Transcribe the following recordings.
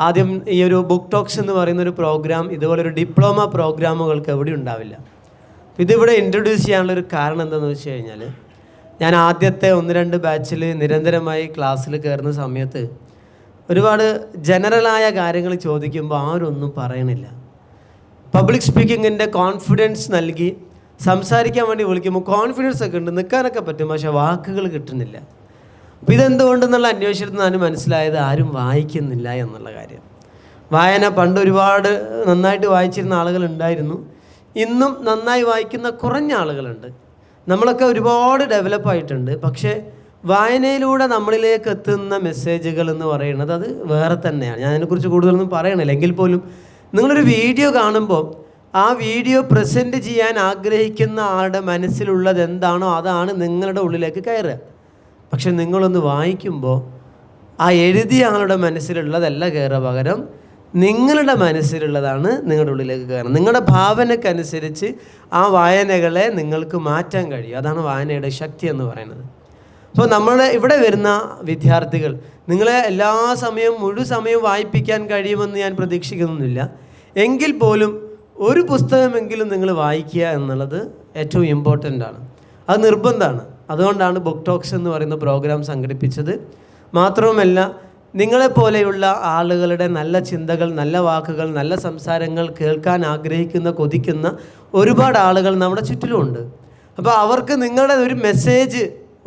ആദ്യം ഈ ഒരു ബുക്ക് ടോക്സ് എന്ന് പറയുന്നൊരു പ്രോഗ്രാം ഇതുപോലൊരു ഡിപ്ലോമ പ്രോഗ്രാമുകൾക്ക് എവിടെ ഉണ്ടാവില്ല. ഇതിവിടെ ഇൻട്രൊഡ്യൂസ് ചെയ്യാനുള്ളൊരു കാരണം എന്താണെന്ന് വെച്ച് കഴിഞ്ഞാൽ, ഞാൻ ആദ്യത്തെ 1-2 ബാച്ചിൽ നിരന്തരമായി ക്ലാസ്സിൽ കയറുന്ന സമയത്ത് ഒരുപാട് ജനറലായ കാര്യങ്ങൾ ചോദിക്കുമ്പോൾ ആരൊന്നും പറയണില്ല. പബ്ലിക് സ്പീക്കിങ്ങിൻ്റെ കോൺഫിഡൻസ് നൽകി സംസാരിക്കാൻ വേണ്ടി വിളിക്കുമ്പോൾ കോൺഫിഡൻസ് ഒക്കെ ഉണ്ട്, നിൽക്കാനൊക്കെ പറ്റും, പക്ഷേ വാക്കുകൾ കിട്ടുന്നില്ല. അപ്പോൾ ഇതെന്തുകൊണ്ടെന്നുള്ള അന്വേഷണത്തിൽ ഞാൻ മനസ്സിലായത് ആരും വായിക്കുന്നില്ല എന്നുള്ള കാര്യം. വായന പണ്ട് ഒരുപാട് നന്നായിട്ട് വായിച്ചിരുന്ന ആളുകളുണ്ടായിരുന്നു. ഇന്നും നന്നായി വായിക്കുന്ന കുറഞ്ഞ ആളുകളുണ്ട്. നമ്മളൊക്കെ ഒരുപാട് ഡെവലപ്പായിട്ടുണ്ട്. പക്ഷേ വായനയിലൂടെ നമ്മളിലേക്ക് എത്തുന്ന മെസ്സേജുകൾ എന്ന് പറയുന്നത് അത് വേറെ തന്നെയാണ്. ഞാൻ അതിനെക്കുറിച്ച് കൂടുതലൊന്നും പറയണില്ല. എങ്കിൽ പോലും നിങ്ങളൊരു വീഡിയോ കാണുമ്പോൾ ആ വീഡിയോ പ്രസൻറ്റ് ചെയ്യാൻ ആഗ്രഹിക്കുന്ന ആളുടെ മനസ്സിലുള്ളത് എന്താണോ അതാണ് നിങ്ങളുടെ ഉള്ളിലേക്ക് കയറുക. പക്ഷെ നിങ്ങളൊന്ന് വായിക്കുമ്പോൾ ആ എഴുതിയ ആളുടെ മനസ്സിലുള്ളതല്ല കയറുക, പകരം നിങ്ങളുടെ മനസ്സിലുള്ളതാണ് നിങ്ങളുടെ ഉള്ളിലേക്ക് കയറുന്നത്. നിങ്ങളുടെ ഭാവനക്കനുസരിച്ച് ആ വായനകളെ നിങ്ങൾക്ക് മാറ്റാൻ കഴിയും. അതാണ് വായനയുടെ ശക്തി എന്ന് പറയുന്നത്. അപ്പോൾ നമ്മുടെ ഇവിടെ വരുന്ന വിദ്യാർത്ഥികൾ നിങ്ങളെ എല്ലാ സമയവും മുഴുവൻ സമയവും വായിപ്പിക്കാൻ കഴിയുമെന്ന് ഞാൻ പ്രതീക്ഷിക്കുന്നില്ല. എങ്കിൽ പോലും ഒരു പുസ്തകമെങ്കിലും നിങ്ങൾ വായിക്കുക എന്നുള്ളത് ഏറ്റവും ഇമ്പോർട്ടൻ്റ് ആണ്. അത് നിർബന്ധമാണ്. അതുകൊണ്ടാണ് ബുക്ക് ടോക്സ് എന്ന് പറയുന്ന പ്രോഗ്രാം സംഘടിപ്പിച്ചത്. മാത്രവുമല്ല, നിങ്ങളെപ്പോലെയുള്ള ആളുകളുടെ നല്ല ചിന്തകൾ, നല്ല വാക്കുകൾ, നല്ല സംസാരങ്ങൾ കേൾക്കാൻ ആഗ്രഹിക്കുന്ന, കൊതിക്കുന്ന ഒരുപാട് ആളുകൾ നമ്മുടെ ചുറ്റിലുമുണ്ട്. അപ്പോൾ അവർക്ക് നിങ്ങളുടെ ഒരു മെസ്സേജ്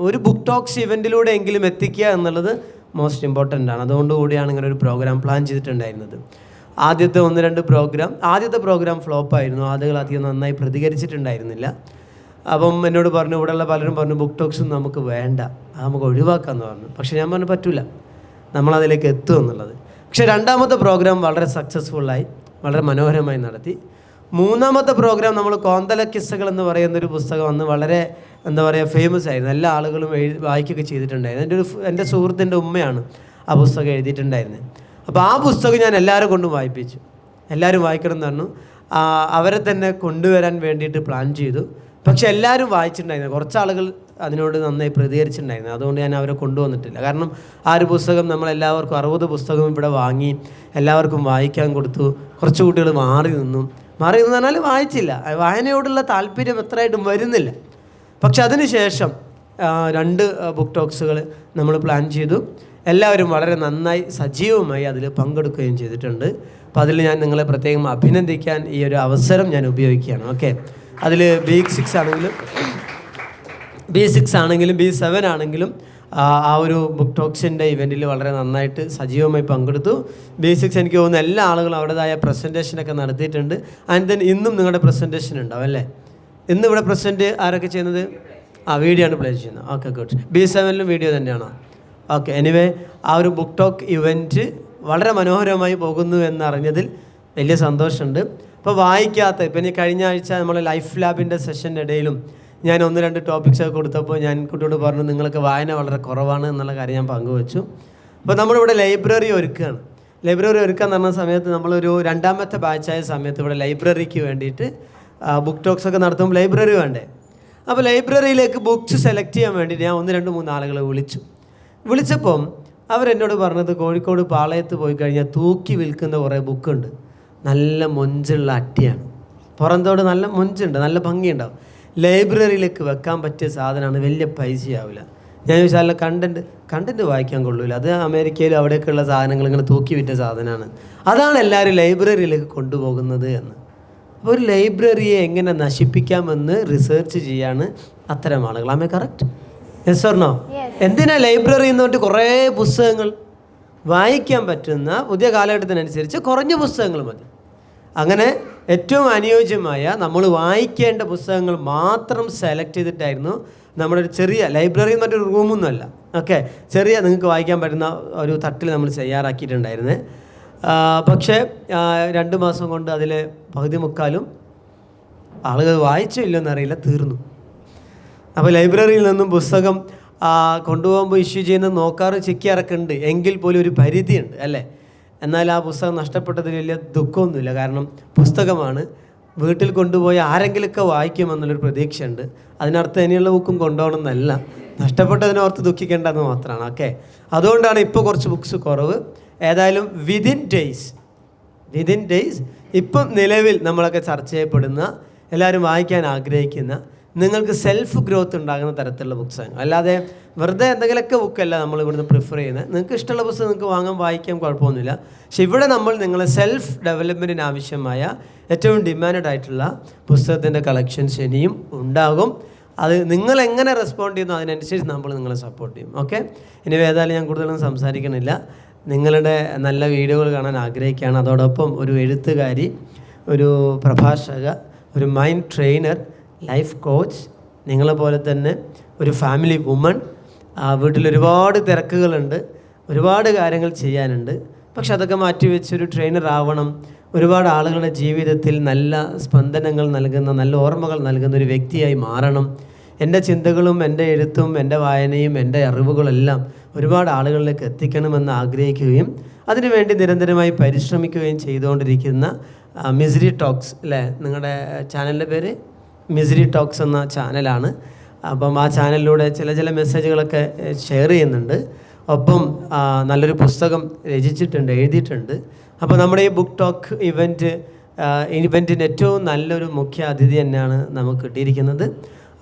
ഒരു ബുക്ക് ടോക്സ് ഇവൻറ്റിലൂടെ എങ്കിലും എത്തിക്കുക എന്നുള്ളത് മോസ്റ്റ് ഇമ്പോർട്ടൻ്റ് ആണ്. അതുകൊണ്ടുകൂടിയാണ് ഇങ്ങനെ ഒരു പ്രോഗ്രാം പ്ലാൻ ചെയ്തിട്ടുണ്ടായിരുന്നത്. ആദ്യത്തെ 1-2 പ്രോഗ്രാം, ആദ്യത്തെ പ്രോഗ്രാം ഫ്ലോപ്പായിരുന്നു. ആളുകൾ അധികം നന്നായി പ്രതികരിച്ചിട്ടുണ്ടായിരുന്നില്ല. അപ്പം എന്നോട് പറഞ്ഞു, ഇവിടെയുള്ള പലരും പറഞ്ഞു ബുക്ക് ടോക്സും നമുക്ക് വേണ്ട, അത് നമുക്ക് ഒഴിവാക്കാമെന്ന് പറഞ്ഞു. പക്ഷേ ഞാൻ പറഞ്ഞു പറ്റില്ല, നമ്മളതിലേക്ക് എത്തും എന്നുള്ളത്. പക്ഷേ രണ്ടാമത്തെ പ്രോഗ്രാം വളരെ സക്സസ്ഫുള്ളായി, വളരെ മനോഹരമായി നടത്തി. മൂന്നാമത്തെ പ്രോഗ്രാം നമ്മൾ കോന്തല കിസ്സകൾ എന്ന് പറയുന്നൊരു പുസ്തകം അന്ന് വളരെ ഫേമസ് ആയിരുന്നു. എല്ലാ ആളുകളും വായിക്കുകയൊക്കെ ചെയ്തിട്ടുണ്ടായിരുന്നു. എൻ്റെ സുഹൃത്തിൻ്റെ ഉമ്മയാണ് ആ പുസ്തകം എഴുതിയിട്ടുണ്ടായിരുന്നത്. അപ്പോൾ ആ പുസ്തകം ഞാൻ എല്ലാവരും കൊണ്ടും വായിപ്പിച്ചു. എല്ലാവരും വായിക്കണം എന്ന് പറഞ്ഞു. അവരെ തന്നെ കൊണ്ടുവരാൻ വേണ്ടിയിട്ട് പ്ലാൻ ചെയ്തു. പക്ഷെ എല്ലാവരും വായിച്ചിട്ടുണ്ടായിരുന്നു. കുറച്ച് ആളുകൾ അതിനോട് നന്നായി പ്രതികരിച്ചിട്ടുണ്ടായിരുന്നു. അതുകൊണ്ട് ഞാൻ അവരെ കൊണ്ടുവന്നിട്ടില്ല. കാരണം ആ ഒരു പുസ്തകം നമ്മളെല്ലാവർക്കും 60 പുസ്തകം ഇവിടെ വാങ്ങി എല്ലാവർക്കും വായിക്കാൻ കൊടുത്തു. കുറച്ച് കുട്ടികൾ മാറി നിന്നു പറഞ്ഞാൽ വായിച്ചില്ല. വായനയോടുള്ള താല്പര്യം എത്രയായിട്ടും വരുന്നില്ല. പക്ഷെ അതിന് ശേഷം 2 ബുക്ക് ടോക്സുകൾ നമ്മൾ പ്ലാൻ ചെയ്തു. എല്ലാവരും വളരെ നന്നായി സജീവമായി അതിൽ പങ്കെടുക്കുകയും ചെയ്തിട്ടുണ്ട്. അപ്പോൾ അതിൽ ഞാൻ നിങ്ങളെ പ്രത്യേകം അഭിനന്ദിക്കാൻ ഈ ഒരു അവസരം ഞാൻ ഉപയോഗിക്കുകയാണ്. ഓക്കെ, അതിൽ B6 ആണെങ്കിലും B7 ആണെങ്കിലും ആ ഒരു ബുക്ക് ടോക്സിൻ്റെ ഇവൻറ്റിൽ വളരെ നന്നായിട്ട് സജീവമായി പങ്കെടുത്തു. B6 എനിക്ക് തോന്നുന്നു എല്ലാ ആളുകളും അവരുടേതായ പ്രസൻറ്റേഷനൊക്കെ നടത്തിയിട്ടുണ്ട്. ആൻഡ് ദെൻ ഇന്നും നിങ്ങളുടെ പ്രസൻറ്റേഷൻ ഉണ്ടാവും അല്ലേ? ഇന്ന് ഇവിടെ പ്രസൻറ്റ് ആരൊക്കെ ചെയ്യുന്നത്? വീഡിയോ ആണ് പ്ലേ ചെയ്യുന്നത്. Okay, good. B7ലും വീഡിയോ തന്നെയാണോ? ഓക്കെ. എനിവേ, ആ ഒരു ബുക്ക് ടോക്ക് ഇവൻറ്റ് വളരെ മനോഹരമായി പോകുന്നു എന്നറിഞ്ഞതിൽ വലിയ സന്തോഷമുണ്ട്. ഇപ്പോൾ വായിക്കാത്ത, ഇപ്പം ഇനി കഴിഞ്ഞ ആഴ്ച നമ്മൾ ലൈഫ് ലാബിൻ്റെ സെഷൻ്റെ ഇടയിലും ഞാൻ 1-2 ടോപ്പിക്സൊക്കെ കൊടുത്തപ്പോൾ ഞാൻ കുട്ടിയോട് പറഞ്ഞു നിങ്ങൾക്ക് വായന വളരെ കുറവാണ് എന്നുള്ള കാര്യം ഞാൻ പങ്കുവച്ചു. അപ്പോൾ നമ്മളിവിടെ ലൈബ്രറി ഒരുക്കുകയാണ്. ലൈബ്രറി ഒരുക്കുക എന്ന് പറഞ്ഞ സമയത്ത് നമ്മളൊരു 2ാമത്തെ ബാച്ചായ സമയത്ത് ഇവിടെ ലൈബ്രറിക്ക് വേണ്ടിയിട്ട് ബുക്ക് ടോക്സൊക്കെ നടത്തുമ്പോൾ ലൈബ്രറി വേണ്ടേ? അപ്പോൾ ലൈബ്രറിയിലേക്ക് ബുക്സ് സെലക്ട് ചെയ്യാൻ വേണ്ടിയിട്ട് ഞാൻ 1-2-3 ആളുകളെ വിളിച്ചപ്പം അവരെന്നോട് പറഞ്ഞത് കോഴിക്കോട് പാളയത്ത് പോയി കഴിഞ്ഞാൽ തൂക്കി വിൽക്കുന്ന കുറേ ബുക്കുണ്ട്, നല്ല മൊഞ്ചുള്ള അട്ടിയാണ്, പുറന്തോട് നല്ല മൊഞ്ചുണ്ട്, നല്ല ഭംഗിയുണ്ടാവും, ലൈബ്രറിയിലേക്ക് വെക്കാൻ പറ്റിയ സാധനമാണ്, വലിയ പൈസയാവില്ല. ഞാൻ ചോദിച്ചാൽ കണ്ടൻറ്റ് വായിക്കാൻ കൊള്ളില്ല, അത് അമേരിക്കയിലും അവിടെയൊക്കെയുള്ള സാധനങ്ങൾ ഇങ്ങനെ തൂക്കി വിറ്റ സാധനമാണ്, അതാണ് എല്ലാവരും ലൈബ്രറിയിലേക്ക് കൊണ്ടുപോകുന്നത് എന്ന്. അപ്പോൾ ഒരു ലൈബ്രറിയെ എങ്ങനെ നശിപ്പിക്കാമെന്ന് റിസർച്ച് ചെയ്യാണ് അത്തരം ആളുകൾ. ആമേ കറക്റ്റ്? Yes or no? എന്തിനാ ലൈബ്രറി എന്ന് കുറേ പുസ്തകങ്ങൾ വായിക്കാൻ പറ്റുന്ന പുതിയ കാലഘട്ടത്തിനനുസരിച്ച് കുറഞ്ഞ പുസ്തകങ്ങൾ മതി. അങ്ങനെ ഏറ്റവും അനുയോജ്യമായ നമ്മൾ വായിക്കേണ്ട പുസ്തകങ്ങൾ മാത്രം സെലക്ട് ചെയ്തിട്ടായിരുന്നു നമ്മുടെ ഒരു ചെറിയ ലൈബ്രറി എന്ന് പറഞ്ഞൊരു റൂമൊന്നുമല്ല, ഓക്കെ, ചെറിയ നിങ്ങൾക്ക് വായിക്കാൻ പറ്റുന്ന ഒരു തട്ടിൽ നമ്മൾ തയ്യാറാക്കിയിട്ടുണ്ടായിരുന്നത്. പക്ഷേ 2 മാസം കൊണ്ട് അതിലെ പകുതി മുക്കാലും ആളുകൾ വായിച്ചോ ഇല്ലെന്നറിയില്ല, തീർന്നു. അപ്പോൾ ലൈബ്രറിയിൽ നിന്നും പുസ്തകം കൊണ്ടുപോകുമ്പോൾ ഇഷ്യൂ ചെയ്യുന്നത് നോക്കാറ് ചെക്ക് ചെയ്യാറൊക്കെ എങ്കിൽ പോലും ഒരു പരിധിയുണ്ട് അല്ലേ? എന്നാൽ ആ പുസ്തകം നഷ്ടപ്പെട്ടതിൽ വലിയ ദുഃഖമൊന്നുമില്ല. കാരണം പുസ്തകമാണ്, വീട്ടിൽ കൊണ്ടുപോയി ആരെങ്കിലുമൊക്കെ വായിക്കുമെന്നുള്ളൊരു പ്രതീക്ഷയുണ്ട്. അതിനർത്ഥം ഇനിയുള്ള ബുക്കും കൊണ്ടുപോകണം എന്നല്ല, നഷ്ടപ്പെട്ടതിനോർത്ത് ദുഃഖിക്കേണ്ടതെന്ന് മാത്രമാണ്. ഓക്കെ, അതുകൊണ്ടാണ് ഇപ്പോൾ കുറച്ച് ബുക്സ് കുറവ്. ഏതായാലും വിതിൻ ഡേയ്സ് ഇപ്പം നിലവിൽ നമ്മളൊക്കെ ചർച്ച ചെയ്യപ്പെടുന്ന, എല്ലാവരും വായിക്കാൻ ആഗ്രഹിക്കുന്ന, നിങ്ങൾക്ക് സെൽഫ് ഗ്രോത്ത് ഉണ്ടാകുന്ന തരത്തിലുള്ള ബുക്സാണ്. അല്ലാതെ വെറുതെ എന്തെങ്കിലുമൊക്കെ ബുക്കല്ല നമ്മൾ ഇവിടുന്ന് പ്രിഫർ ചെയ്യുന്നത്. നിങ്ങൾക്ക് ഇഷ്ടമുള്ള പുസ്തകം നിങ്ങൾക്ക് വാങ്ങാൻ, വായിക്കാൻ കുഴപ്പമൊന്നുമില്ല. പക്ഷെ ഇവിടെ നമ്മൾ നിങ്ങളെ സെൽഫ് ഡെവലപ്മെൻറ്റിന് ആവശ്യമായ ഏറ്റവും ഡിമാൻഡ് ആയിട്ടുള്ള പുസ്തകത്തിൻ്റെ കളക്ഷൻസ് ഇനിയും ഉണ്ടാകും. അത് നിങ്ങൾ എങ്ങനെ റെസ്പോണ്ട് ചെയ്യുന്നു അതിനനുസരിച്ച് നമ്മൾ നിങ്ങളെ സപ്പോർട്ട് ചെയ്യും. ഓക്കെ, ഇനി ഏതായാലും ഞാൻ കൂടുതലൊന്നും സംസാരിക്കണില്ല. നിങ്ങളുടെ നല്ല വീഡിയോകൾ കാണാൻ ആഗ്രഹിക്കുകയാണ്. അതോടൊപ്പം ഒരു എഴുത്തുകാരി, ഒരു പ്രഭാഷക, ഒരു മൈൻഡ് ട്രെയിനർ, ലൈഫ് കോച്ച്, നിങ്ങളെപ്പോലെ തന്നെ ഒരു ഫാമിലി വുമൺ. വീട്ടിലൊരുപാട് തിരക്കുകളുണ്ട്, ഒരുപാട് കാര്യങ്ങൾ ചെയ്യാനുണ്ട്. പക്ഷെ അതൊക്കെ മാറ്റിവെച്ച് ഒരു ട്രെയിനർ ആവണം, ഒരുപാട് ആളുകളുടെ ജീവിതത്തിൽ നല്ല സ്പന്ദനങ്ങൾ നൽകുന്ന, നല്ല ഓർമ്മകൾ നൽകുന്ന ഒരു വ്യക്തിയായി മാറണം. എൻ്റെ ചിന്തകളും എൻ്റെ എഴുത്തും എൻ്റെ വായനയും എൻ്റെ അറിവുകളെല്ലാം ഒരുപാട് ആളുകളിലേക്ക് എത്തിക്കണമെന്ന് ആഗ്രഹിക്കുകയും അതിനുവേണ്ടി നിരന്തരമായി പരിശ്രമിക്കുകയും ചെയ്തുകൊണ്ടിരിക്കുന്ന മിസ്രി ടോക്സ്, അല്ലേ നിങ്ങളുടെ ചാനലിൻ്റെ പേര്? മിസ്രി ടോക്സ് എന്ന ചാനലാണ്. അപ്പം ആ ചാനലിലൂടെ ചില മെസ്സേജുകളൊക്കെ ഷെയർ ചെയ്യുന്നുണ്ട്. ഒപ്പം നല്ലൊരു പുസ്തകം എഴുതിയിട്ടുണ്ട്. അപ്പോൾ നമ്മുടെ ഈ ബുക്ക് ടോക്ക് ഇവൻറ്റിന് ഏറ്റവും നല്ലൊരു മുഖ്യ അതിഥി തന്നെയാണ് നമുക്ക് കിട്ടിയിരിക്കുന്നത്.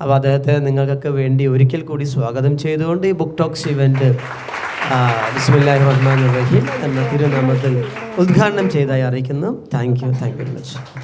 അപ്പോൾ അദ്ദേഹത്തെ നിങ്ങൾക്കൊക്കെ വേണ്ടി ഒരിക്കൽ കൂടി സ്വാഗതം ചെയ്തുകൊണ്ട് ഈ ബുക്ക് ടോക്സ് ഇവൻറ്റ് ബിസ്മില്ലാഹിർ റഹ്മാനിർ റഹീം എന്ന തിരുനാമത്തിൽ ഉദ്ഘാടനം ചെയ്തതായി അറിയിക്കുന്നു. Thank you very much.